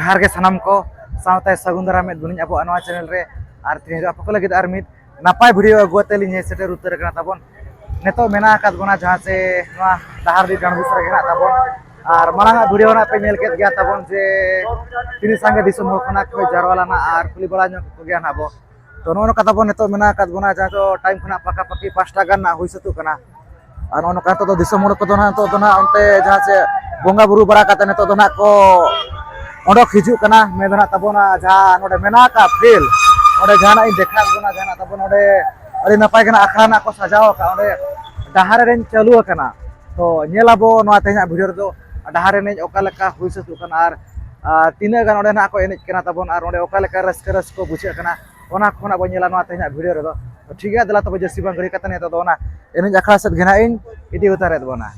जहार के सनम को सावते सगुन दाराम बुनी अब चैनल रे और तेज आप लगे और मिद नपाय भिडियो अगुते लिंग सेटर उतर तबन नितो मेना आकाद बना जहाँ से दाहारदी दाणबुस रे तबन और मांग भिडियो पे नेल के गया तबन जे तिनी संगे दिसम होड़ खना को जारवालाना और कुली बड़ा को गया नाबो तो नो कथा बन नितो मेना आकाद बना जहाँ तो टाइम खना पाका पाकी 5टा गान हुई सतु कना और नो का तो दिसम होड़ को ना तो ना उनते जहाँ से बोंगा बुरु बड़ा काते नितो ना को ओडक हिजू कना मे दना तबना जहाँ नोडे मेना का फील ओडे जहाना इन देखा बना जहाना तबन ओडे अरे नपाय कना आखड़ा को सजाव का ओडे डहार रेन चालू कना तो नेलाबो नोआ तेना भिडियो दो डहार एनेज ओका लेका हुई सतु कना और तीना गान ओडे ना को एनेज कना तबन और ओडे ओका लेका रस्क रस्क को बुझे कना ओना खोना बो नेला नोआ तेना भिडियो दो तो ठीक है दला तब जसी बांग गड़ी कतने तो ओना एनेज आखड़ा सत घेना इन इदी उतारे दबोना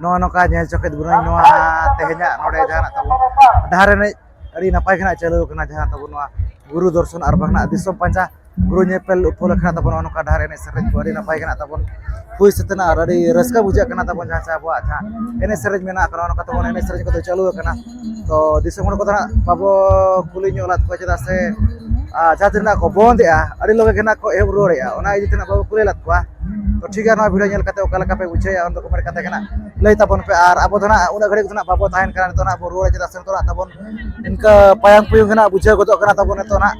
ᱱᱚᱣᱟ ᱱᱚᱝᱠᱟ ᱧᱮᱞ ᱪᱚᱠᱮᱫ ᱵᱚᱱᱟᱹᱧ ᱱᱚᱣᱟ ᱛᱮᱦᱮᱧᱟᱜ ᱱᱚᱰᱮ ᱡᱟᱦᱟᱱᱟᱜ ᱛᱟᱵᱚᱱ ᱰᱟᱦᱟᱨ ᱮᱱᱮᱡ ᱟᱹᱰᱤ ᱱᱟᱯᱟᱭ ᱜᱮ ᱱᱟᱜ ᱪᱟᱹᱞᱩ ᱠᱟᱱᱟ ᱡᱟᱦᱟᱸ ᱛᱟᱵᱚᱱ ᱱᱚᱣᱟ ᱜᱩᱨᱩ ᱫᱚᱨᱥᱚᱱ ᱟᱨ ᱵᱟᱝ ᱫᱤᱥᱚᱢ ᱯᱟᱸᱡᱟ ᱜᱩᱨᱩ ᱧᱮᱯᱮᱞ ᱩᱯᱚᱞᱚᱠᱠᱷᱮ ᱛᱟᱵᱚᱱ ᱱᱚᱜᱼᱚ ᱱᱚᱝᱠᱟ ᱰᱟᱦᱟᱨ ᱮᱱᱮᱡ ᱥᱮᱨᱮᱧ ᱠᱚ ᱟᱹᱰᱤ ᱱᱟᱯᱟᱭ ᱜᱮ ᱱᱟᱜ ᱛᱟᱵᱚᱱ ᱦᱩᱭ ᱥᱟᱹᱛᱱᱟ ᱟᱨ ᱟᱹᱰᱤ ᱨᱟᱹᱥᱠᱟᱹ ᱵᱩᱡᱷᱟᱹᱜ ᱠᱟᱱᱟ ᱛᱟᱵᱚᱱ ᱡᱟᱦᱟᱸ ᱪᱮ ᱟᱵᱚᱣᱟᱜ ᱡᱟᱦᱟᱸ ᱮᱱᱮᱡ ᱥᱮᱨᱮᱧ ᱢᱮᱱᱟᱜ ᱠᱟᱫᱟ ᱚᱱᱠᱟ ᱛᱟᱵᱚᱱ ᱮᱱᱮᱡ ᱥᱮᱨᱮᱧ ᱠᱚᱫᱚ ᱪᱟᱹᱞᱩ ᱟᱠᱟᱱᱟ ᱛᱚ ᱫᱤᱥᱚᱢ ᱦᱚᱲ ᱠᱚᱫᱚ ᱦᱟᱸᱜ ᱵᱟᱵᱚ ᱠᱩᱞᱤ ᱧᱚᱜ ᱞᱮᱫ ᱠᱚᱣᱟ ᱪᱮᱫᱟᱜ ᱥᱮ ᱡᱟᱦᱟᱸ ᱛᱤᱱᱟᱹᱜ ᱠᱚ ᱵᱚᱱᱫᱮᱜᱼᱟ ᱟᱹᱰᱤ ᱞᱚᱜᱚᱱ ᱜᱮ ᱱᱟᱜ ᱠᱚ ᱮᱦᱚᱵ ᱨᱩᱣᱟᱹᱲᱮᱜᱼᱟ ᱚᱱᱟ ᱤᱫᱤ ᱛᱮᱱᱟᱜ ᱵᱟᱵᱚ ᱠᱩᱞᱤ ᱞᱮᱫ ᱠᱚᱣᱟ ᱛᱚ ᱴᱷᱤᱠ ᱜᱮᱭᱟ ᱱᱚᱣᱟ ᱵᱷᱤᱰᱤᱭᱳ ᱧᱮᱞ ᱠᱟᱛᱮ ᱚᱠᱟ ᱞᱮᱠᱟ ᱯᱮ ᱵᱩᱡᱷᱟᱹᱣᱟ ᱚᱱᱟ ᱫᱚ ᱠᱚᱢᱮᱱᱴ ᱠᱟᱛᱮ ᱜᱮ ᱱᱟᱜ ᱞᱟᱹᱭ ᱛᱟᱵᱚᱱ ᱯᱮ ᱟᱨ ᱟᱵᱚ ᱫᱚ ᱱᱟᱜ ᱩᱱᱟᱹᱜ ᱜᱷᱟᱹᱲᱤᱡ ᱫᱚ ᱱᱟᱜ ᱵᱟᱵᱚ ᱛᱟᱦᱮᱱ ᱠᱟᱱᱟ ᱱᱤᱛᱚᱜ ᱱᱟᱜ ᱵᱚ ᱨᱩᱣᱟᱹᱲᱟ ᱪᱮᱫᱟᱜ ᱥᱮ ᱱᱤᱛᱚᱜ ᱱᱟᱜ ᱛᱟᱵᱚᱱ ᱤᱱᱠᱟᱹ ᱯᱟᱭᱟᱝ ᱯᱩᱭᱩᱝ ᱜᱮ ᱱᱟᱜ ᱵᱩᱡᱷᱟᱹᱣ ᱜᱚᱫᱚᱜ ᱠᱟᱱᱟ ᱛᱟᱵᱚᱱ ᱱᱤᱛᱚᱜ ᱱᱟᱜ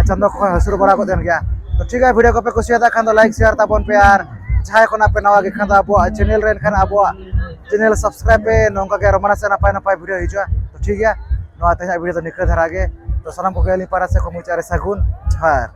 ᱪᱟᱸᱫᱳ ᱠᱚ ᱦᱟᱹᱥᱩᱨ ᱵᱟᱲᱟ ᱜᱚᱫ ᱮᱱ ᱜᱮᱭᱟ ᱛᱚ ᱴᱷᱤᱠ ᱜᱮᱭᱟ ᱵᱷᱤᱰᱤᱭᱳ ᱠᱚᱯᱮ ᱠᱩᱥᱤᱭᱟᱫᱟ ᱠᱷᱟᱱ ᱫᱚ ᱞᱟᱭᱤᱠ ᱥᱮᱭᱟᱨ ᱛᱟᱵᱚᱱ ᱯᱮ ᱟᱨ ᱡᱟᱦᱟᱸᱭ ᱠᱷᱚᱱᱟᱜ ᱯᱮ ᱱᱟᱣᱟ ᱜᱮ ᱠᱷᱟᱱ ᱫᱚ ᱟᱵᱚᱣᱟᱜ ᱪᱮᱱᱮᱞ ᱨᱮ ᱮᱱᱠᱷᱟᱱ ᱟᱵᱚᱣᱟᱜ ᱪᱮᱱᱮᱞ ᱥᱟᱵᱥᱠᱨᱟᱭᱤᱵ ᱯᱮ ᱱᱚᱝᱠᱟ ᱜᱮ ᱨᱚᱢᱟᱱᱟ ᱥᱮ ᱱᱟᱯᱟᱭ ᱱᱟᱯᱟᱭ ᱵᱷᱤᱰᱤᱭᱳ ᱦᱤᱡᱩᱜᱼᱟ ᱛᱚ ᱴᱷᱤक ᱜᱮᱭᱟ ᱱᱚᱣᱟ ᱛᱮᱦᱮᱧᱟᱜ ᱵᱷᱤᱰᱤᱭᱳ ᱫᱚ ᱱᱤᱝᱠᱟᱹ ᱫᱷᱟᱨᱟ ᱜᱮ ᱛᱚ ᱥᱟᱱᱟᱢ ᱠᱚᱜᱮ ᱟᱹᱞᱤᱧ ᱯᱟᱦᱴᱟ ᱥᱮᱫ ᱠᱷᱚᱱ ᱢᱩᱪᱟᱹᱫ ᱨᱮ ᱥᱟᱹᱜᱩᱱ ᱡᱚᱦᱟᱨ